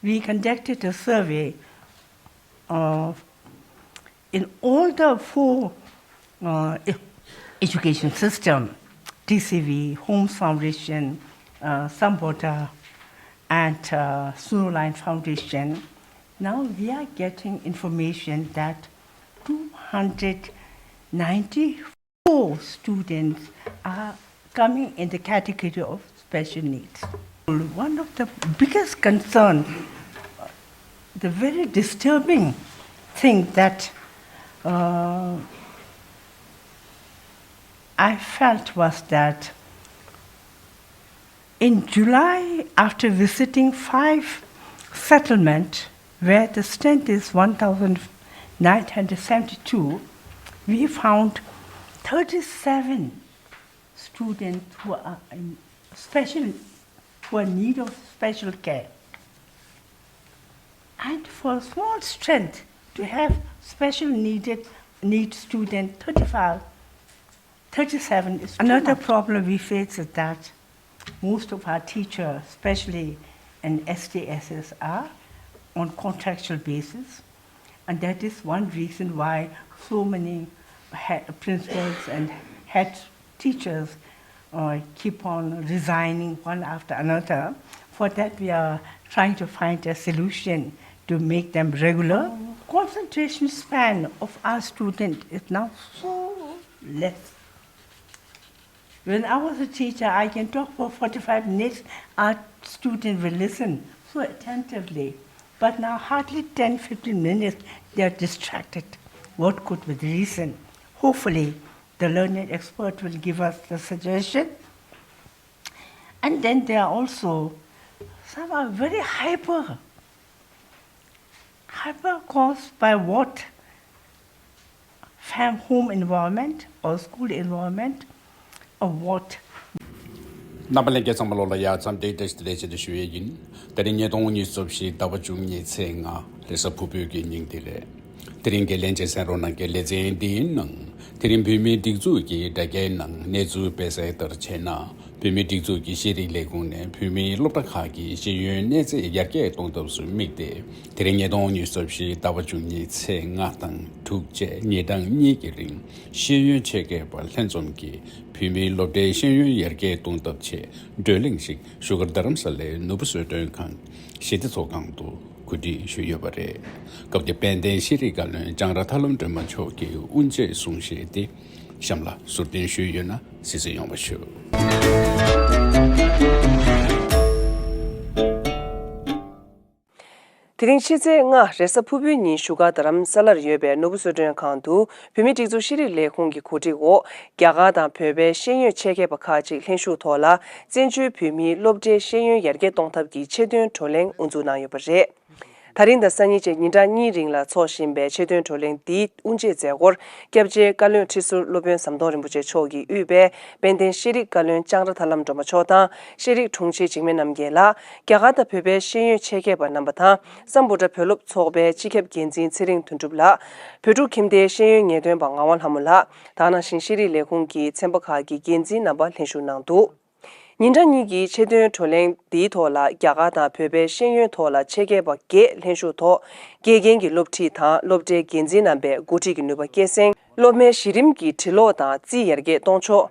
we conducted a survey in all the four education system, TCV, Holmes Foundation, Sambota, and Snowline Foundation. Now we are getting information that 294 students are coming in the category of special needs. One of the biggest concerns, the very disturbing thing that I felt was that in July, after visiting 5 settlements where the strength is 1,972, we found 37 students who are in need of special care. And for small strength, to have special need student 37 is another problem we face is that most of our teachers, especially in STSs, are on contractual basis, and that is one reason why so many principals and head teachers keep on resigning one after another. For that, we are trying to find a solution to make them regular. Concentration span of our student is now so less. When I was a teacher, I can talk for 45 minutes, our student will listen so attentively. But now hardly 10-15 minutes, they are distracted. What could be the reason? Hopefully, the learned expert will give us the suggestion. And then there are also some are very hyper caused by what? Home environment or school environment or what? Nabalenge samalola ya samde destination de shuyin terinye dongni sobshi dawajungni tsenga lesa pubu ge ningdile teringe lenje sanrona ge lezen din nang terin bimi digzu gi dage nang nezu pese tar chena bimi digzu gi shiri legung ne bimi lopta kha gi shiyun ne ze yake tongdab su mikde terinye dongni sobshi dawajungni tsenga tang tukje nyedang ni gi ring shiyun chege ba lensom gi Pimi lobde shenyu yerge tongtab che döling shik sugar daram sale nubusu dön kan shidi sokang tu kudi shu yobare kabde pende shiri galun jangra thalum de macho ki unje sungshe de shamla surdin shu yona sisi yomba shu Tiringchize nga resa pubi ni shuga daram salar yobe nobusodren kantu pimi tikzu shiri le kongi kotigo gyaga dan pebe shenyu cheke bakaji lenshu tola zenju pimi lobje shenyu yerge tongtabgi chedun toleng unzu na yobare. Tarinda sanyi che ninda ni ringla cho shimbe chedun toleng di unje zegor gyabje kalun tisu lobyon samdong rinpoche chogi ube benden shiri kalun changra thalam doma chodan shiri tungchi jingmen namge la gyaga da pebe shenyu cheke ba nambata sambuja pyolup chogbe chikep genzin tsiring tuntubla pyodu kimde shenyu nyedwen ba ngawan hamula dana shin shiri lekungi tsembaka gi genzin namba lenshu nangdu. Ninjanigi chedun toleng di tola gyaga da pyobe shenyu tola chege ba ge lenshu to ge gengi lopti ta lopde genzi nambe guti gi nuba keseng lome shirim gi tilo da zi yerge tongcho.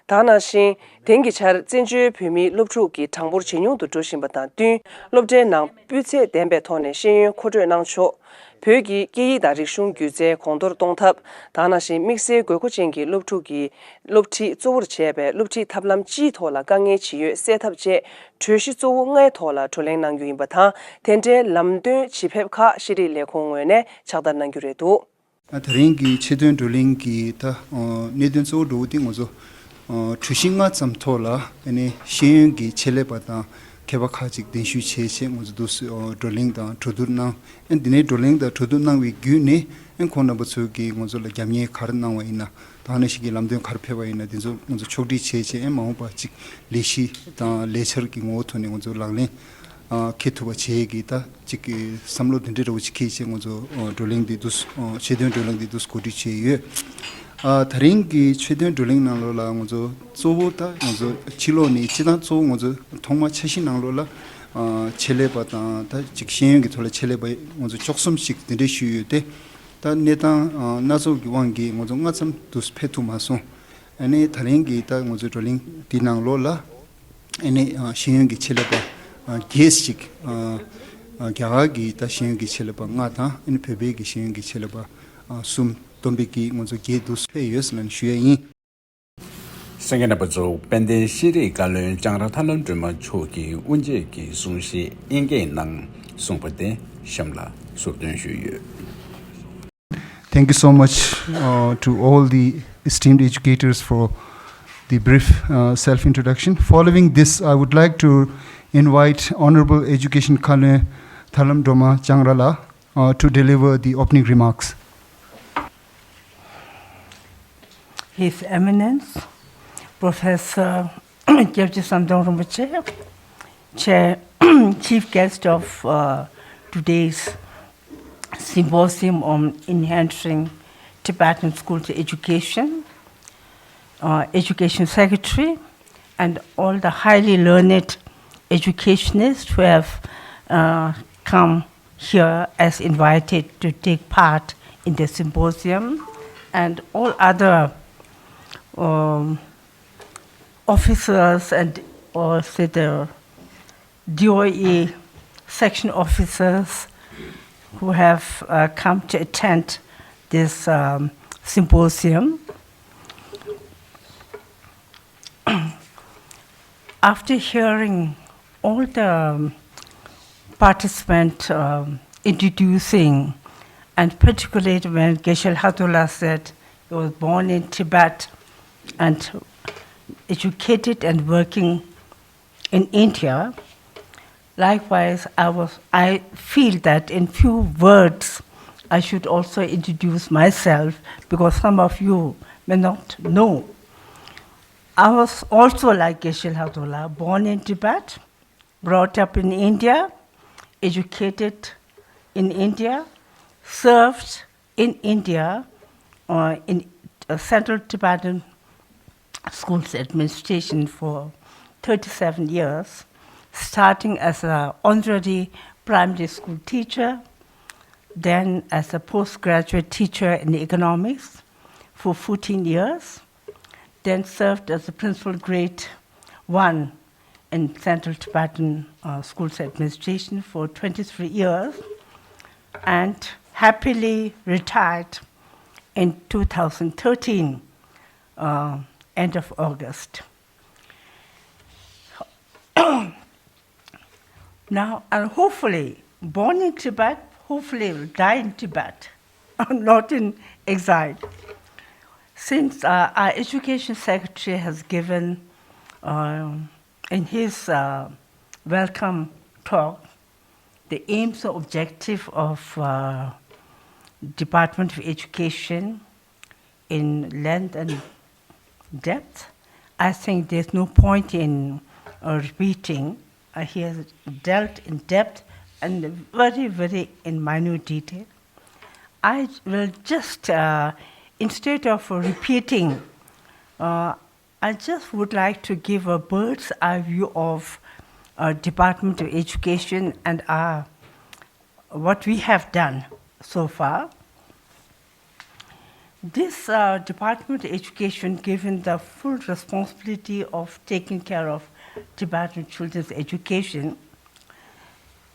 Dana shin tengi char zenju pyumi lopchu gi tangbur chenyung du joshin batan dun lopde nang pyutse denbe tone shenyu kodwe nangcho. Pyogi geyi da rikshung gyuze kondor tongtab dana shin mikse goyko chengi lopchu gi lopti zowur chebe lopti tablam ji tola gange chiyo setab che choshi zowu ngay tola toleng nangyu in batan tende lamdun chipep ka shiri le kongwe ne chagdar nangyu redu. Taringi chedun dolingi ta nidun zowu do ding ozo chusinga tsamtola ane shenyungi chele bata kebakajik denshu cheche ngozo dos doling da chodurna en dine doling da chodurna wi gyune en kona botsugi ngozo la gyamye karna wa ina dane shigi lamden karpe wa ina dinzo ngozo chogdi cheche en maung ba chik leshi da lecher ki ngotone ngozo langle ketuba cheegi ta chik samlo dindiro chiki che ngozo doling di dos chedun doling di dos kodi cheye 다링기 최대한 돌링 나로라 ngozo zobo ta ngozo chilo ni chida zo ngozo thongma cheshi nanglo la 첼레바 다 직신이 돌아 첼레바 먼저 조금씩 들으시유데 다 내다 나서 기왕기 먼저 같은 두스페투 마소 아니 다른 게 있다 먼저 돌링 디낭로라 아니 신경기 첼레바 게스직 갸가기 다 신경기 첼레바 나타 인 페베기 신경기 첼레바 숨 돈비기 먼저 게 두스페여스는 슈에이 생겨나 보죠. 밴드 시리 갈은 장라 탄론 좀 초기 문제기 송시 인게낭 송부대 샴라 소든 슈유. Thank you so much to all the esteemed educators for the brief self-introduction. Following this, I would like to invite Honorable Education Kale Thalam Doma Changrala to deliver the opening remarks. His Eminence, Professor Jeffrey Samdong Chair, Chief Guest of today's Symposium on Enhancing Tibetan Schools Education, Education Secretary, and all the highly learned educationists who have come here as invited to take part in the symposium, and all other officers and also the DOE section officers who have come to attend this symposium. After hearing all the participants introducing, and particularly when Geshe Hathola said he was born in Tibet and educated and working in India, likewise, I feel that in few words, I should also introduce myself because some of you may not know. I was also like Geshe Hathola, born in Tibet, brought up in India, educated in India, served in India in Central Tibetan Schools Administration for 37 years, starting as an honorary primary school teacher, then as a postgraduate teacher in economics for 14 years, then served as a principal grade 1 in Central Tibetan Schools Administration for 23 years, and happily retired in 2013, end of August. Now, and hopefully, born in Tibet, hopefully will die in Tibet, not in exile. Since our Education Secretary has given, in his welcome talk, the aims and objective of Department of Education in length and depth, I think there's no point in repeating. He has dealt in depth and very, very in minute detail. I will just, instead of repeating, I just would like to give a bird's eye view of Department of Education and what we have done so far. This Department of Education, given the full responsibility of taking care of Tibetan children's education,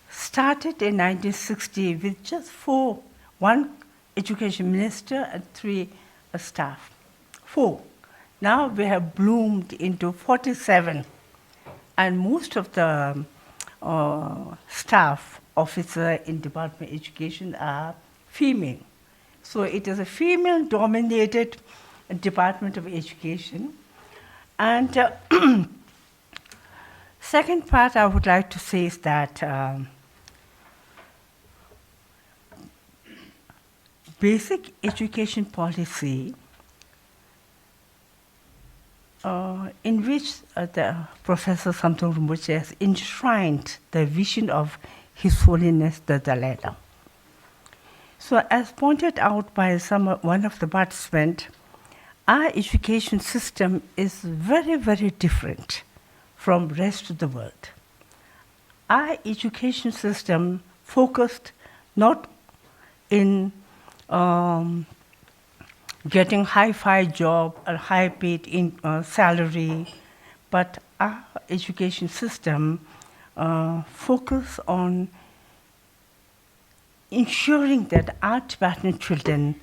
started in 1960 with just one education minister and 3 staff. 4. Now we have bloomed into 47, and most of the staff officers in Department of Education are female. So it is a female-dominated Department of Education. And second part I would like to say is that basic education policy in which the Professor Samdong Rinpoche has enshrined the vision of His Holiness the Dalai Lama. So as pointed out by one of the participants, our education system is very, very different from the rest of the world. our education system focused not in getting high-fi job or high-paid salary, but our education system focus on ensuring that our Tibetan children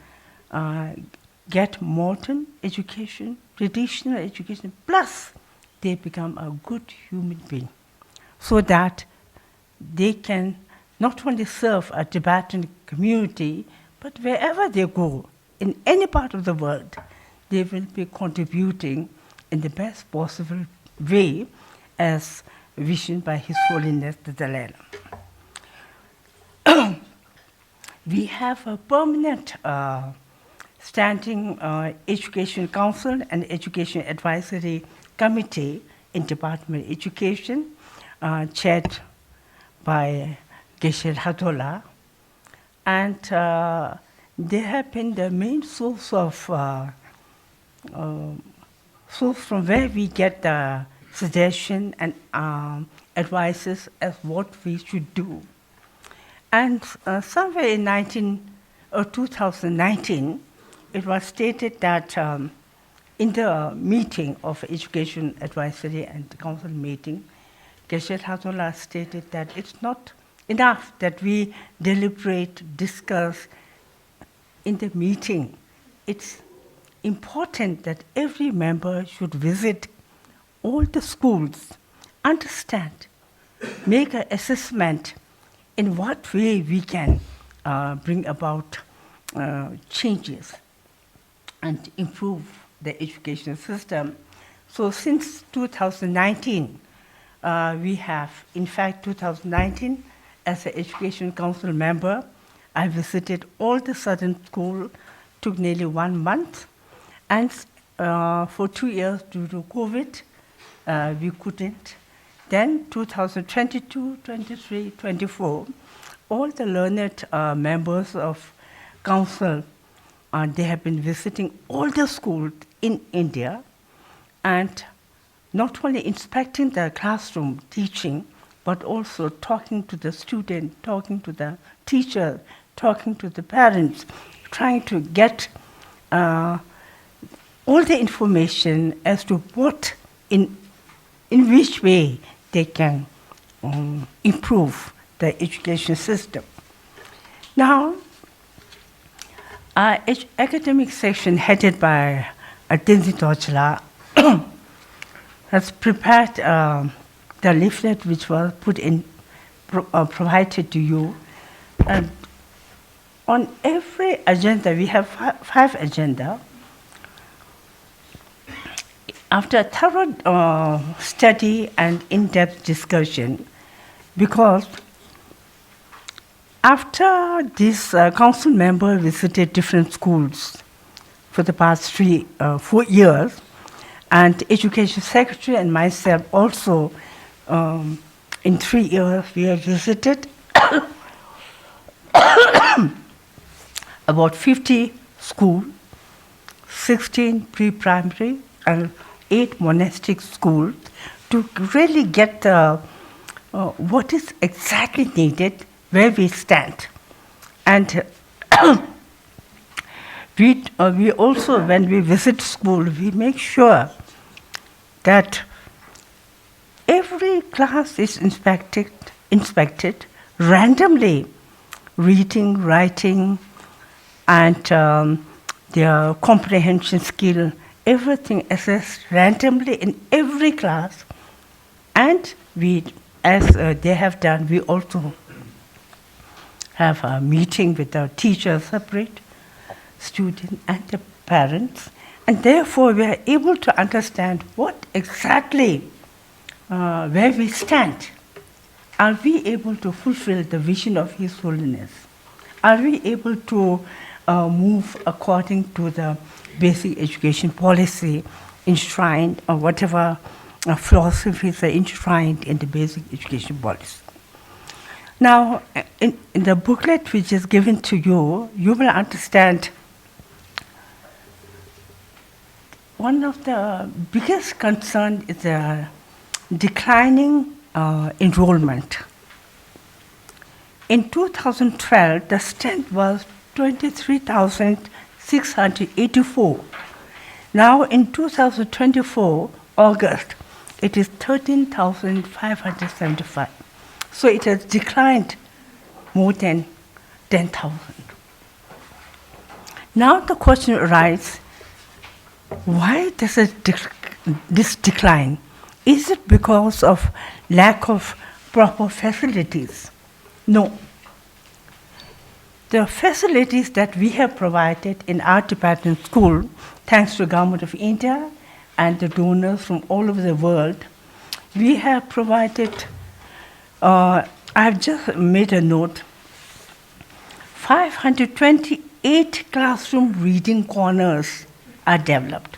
get modern education, traditional education, plus they become a good human being, so that they can not only serve a Tibetan community, but wherever they go, in any part of the world, they will be contributing in the best possible way as visioned by His Holiness the Dalai Lama. We have a permanent standing Education Council and Education Advisory Committee in Department of Education, chaired by Geshe Hatola, and they have been the main source of source from where we get the suggestion and advices as what we should do. And somewhere in 2019, it was stated that in the meeting of Education Advisory and Council meeting, Geshe Hatola stated that it's not enough that we deliberate, discuss in the meeting. It's important that every member should visit all the schools, understand, make an assessment in what way we can bring about changes and improve the education system. So since 2019, we have, in fact, 2019, as an Education Council member, I visited all the southern schools, took nearly 1 month, and for 2 years due to COVID, we couldn't. Then 2022, 23, 24, all the learned members of council, they have been visiting all the schools in India, and not only inspecting the classroom teaching, but also talking to the student, talking to the teacher, talking to the parents, trying to get all the information as to what, in which way they can improve the education system. Now, our academic section headed by Tenzin Dorjla has prepared the leaflet which was put in, provided to you. And on every agenda, we have 5 agenda. After a thorough study and in-depth discussion, because after this council member visited different schools for the past 4 years, and education secretary and myself also, in 3 years, we have visited about 50 schools, 16 pre-primary, and 8 monastic schools, to really get what is exactly needed, where we stand. And we also, when we visit school, we make sure that every class is inspected randomly, reading, writing, and their comprehension skill, everything assessed randomly in every class. And we, as they have done, we also have a meeting with the teachers separate, students and the parents, and therefore we are able to understand what exactly where we stand. Are we able to fulfill the vision of His Holiness? Are we able to move according to the basic education policy enshrined, or whatever philosophies are enshrined in the basic education policy? Now, in the booklet which is given to you, you will understand one of the biggest concerns is the declining enrollment In 2012, the strength was 23,684. Now in 2024, August, it is 13,575. So it has declined more than 10,000. Now the question arises, why does this decline? Is it because of lack of proper facilities? No. The facilities that we have provided in our Tibetan school, thanks to the Government of India and the donors from all over the world, we have provided, I have just made a note, 528 classroom reading corners are developed,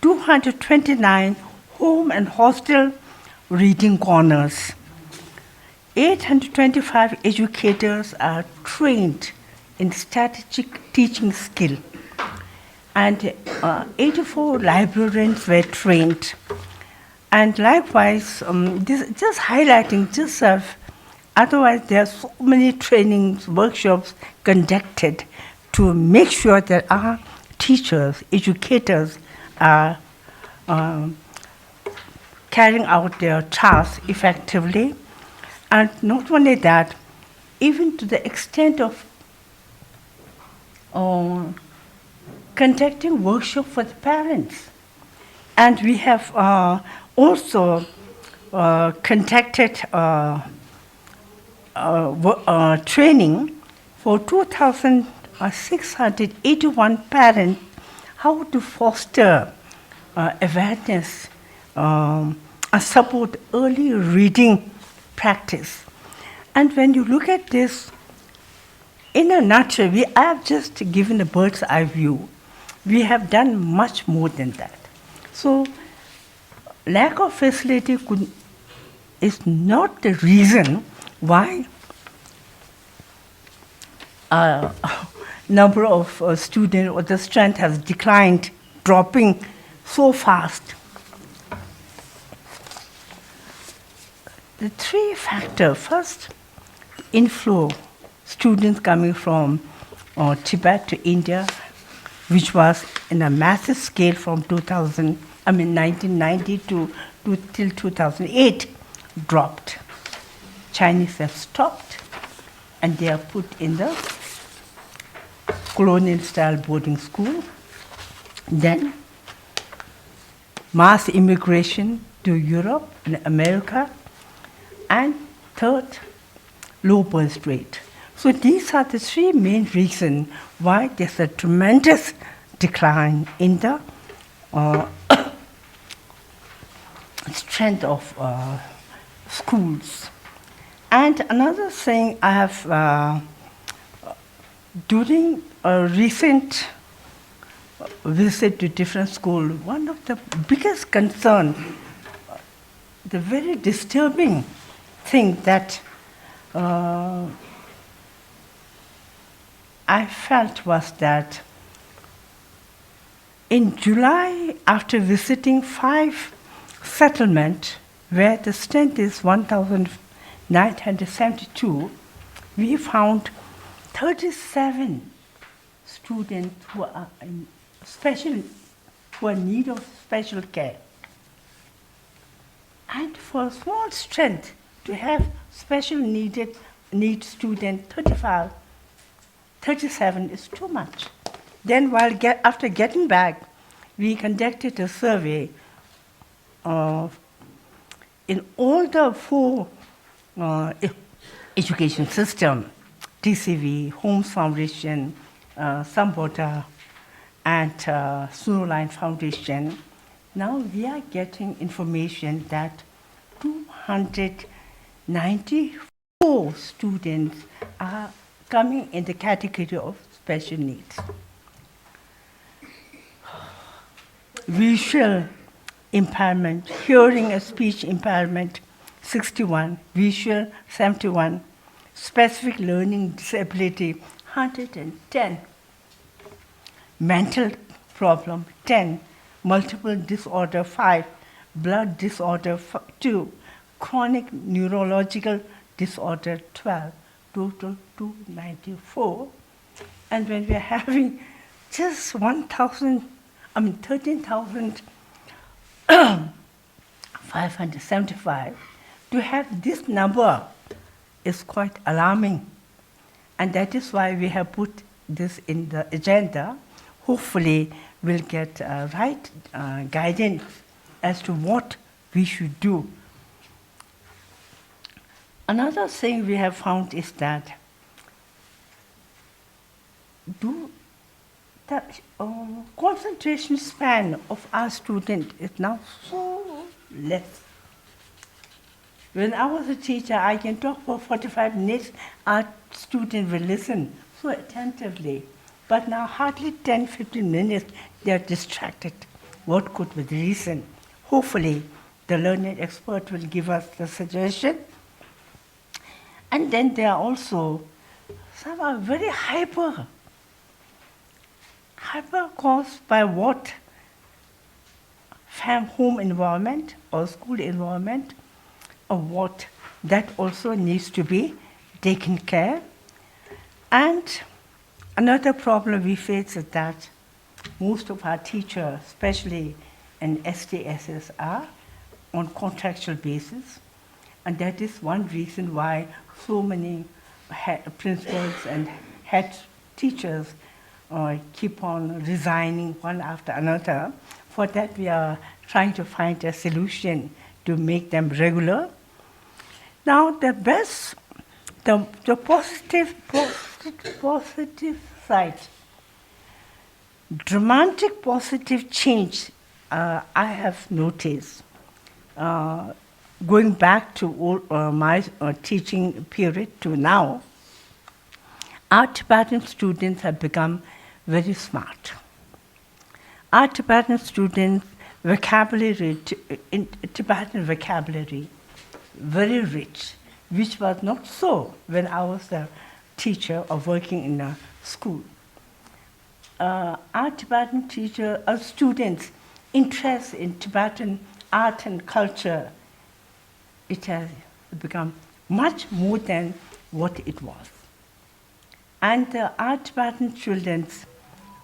229 home and hostel reading corners, 825 educators are trained in strategic teaching skill, and 84 librarians were trained. And likewise, this, just highlighting this, otherwise there are so many trainings, workshops conducted to make sure that our teachers, educators are carrying out their tasks effectively. And not only that, even to the extent of conducting workshops for the parents. And we have also conducted training for 2,681 parents how to foster awareness and support early reading practice. And when you look at this, in a nutshell, I have just given a bird's eye view. We have done much more than that. So, lack of facility is not the reason why number of students or the strength has declined, dropping so fast. The three factors: first, inflow, students coming from Tibet to India, which was in a massive scale from 1990 till 2008, dropped. Chinese have stopped, and they are put in the colonial-style boarding school. Then, mass immigration to Europe and America. And third, low birth rate. So these are the three main reasons why there's a tremendous decline in the strength of schools. And another thing I have, during a recent visit to different schools, one of the biggest concern, the very disturbing thing that I felt was that in July, after visiting 5 settlements where the strength is 1,972, we found 37 students who are in need of special care. And for a small strength, to have special need student 37 is too much. Then after getting back, we conducted a survey in all the 4 education systems, TCV, Holmes Foundation, Sambota, and Sunoline Foundation. Now we are getting information that 294 students are coming in the category of special needs. Visual impairment, hearing and speech impairment, 61, visual, 71, specific learning disability, 110, mental problem, 10, multiple disorder, 5, blood disorder, 2, chronic neurological disorder, 12, total 294. And when we are having just 13,575, to have this number is quite alarming. And that is why we have put this in the agenda. Hopefully, we'll get right guidance as to what we should do. Another thing we have found is that the concentration span of our student is now so less. When I was a teacher, I can talk for 45 minutes, our student will listen so attentively. But now hardly 10-15 minutes, they are distracted. What could be the reason? Hopefully, the learned expert will give us the suggestion. And then there are also some are very hyper caused by what? Home environment or school environment or what? That also needs to be taken care. And another problem we face is that most of our teachers, especially in STSs, are on contractual basis. And that is one reason why so many principals and head teachers keep on resigning one after another. For that, we are trying to find a solution to make them regular. Now, the positive side, dramatic positive change I have noticed. Going back to my teaching period to now, our Tibetan students have become very smart. Our Tibetan students' vocabulary, Tibetan vocabulary, very rich, which was not so when I was a teacher or working in a school. Our Tibetan students' interest in Tibetan art and culture, it has become much more than what it was. And our Tibetan children,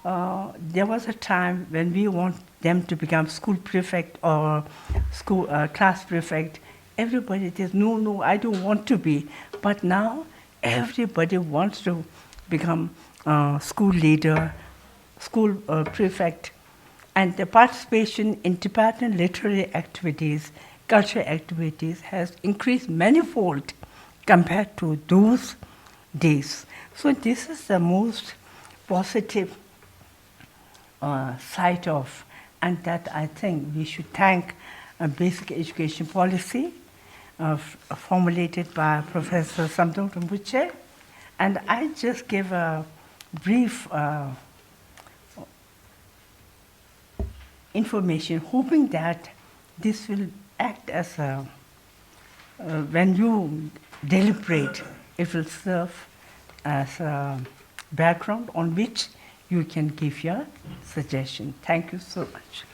there was a time when we want them to become school prefect or school class prefect. Everybody says, no, I don't want to be. But now everybody wants to become school leader, school prefect. And the participation in Tibetan literary activities, cultural activities has increased manifold compared to those days. So this is the most positive side of, and that I think we should thank a basic education policy formulated by Professor Samdong Rinpoche. And I just give a brief information, hoping that this will act as a, when you deliberate, it will serve as a background on which you can give your suggestion. Thank you so much.